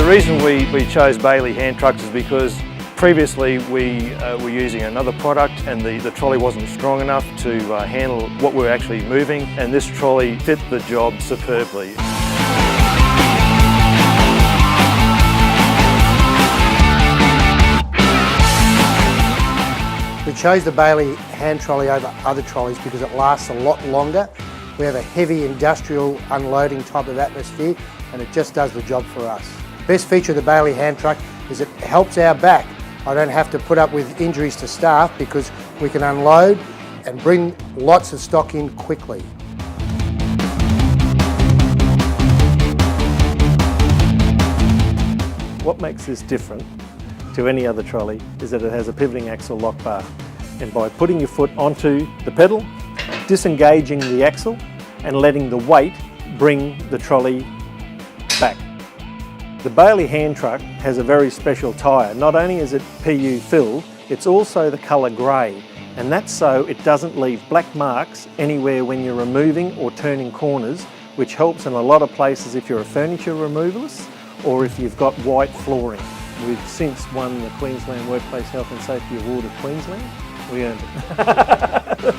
reason we chose Bailey hand trucks is because previously we were using another product and the trolley wasn't strong enough to handle what we were actually moving, and this trolley fit the job superbly. We chose the Bailey hand trolley over other trolleys because it lasts a lot longer. We have a heavy industrial unloading type of atmosphere and it just does the job for us. The best feature of the Bailey hand truck is it helps our back. I don't have to put up with injuries to staff because we can unload and bring lots of stock in quickly. What makes this different to any other trolley is that it has a pivoting axle lock bar, and by putting your foot onto the pedal, disengaging the axle and letting the weight bring the trolley back. The Bailey hand truck has a very special tyre. Not only is it PU filled, it's also the colour grey, and that's so it doesn't leave black marks anywhere when you're removing or turning corners, which helps in a lot of places if you're a furniture removalist or if you've got white flooring. We've since won the Queensland Workplace Health and Safety Award of Queensland. We earned it.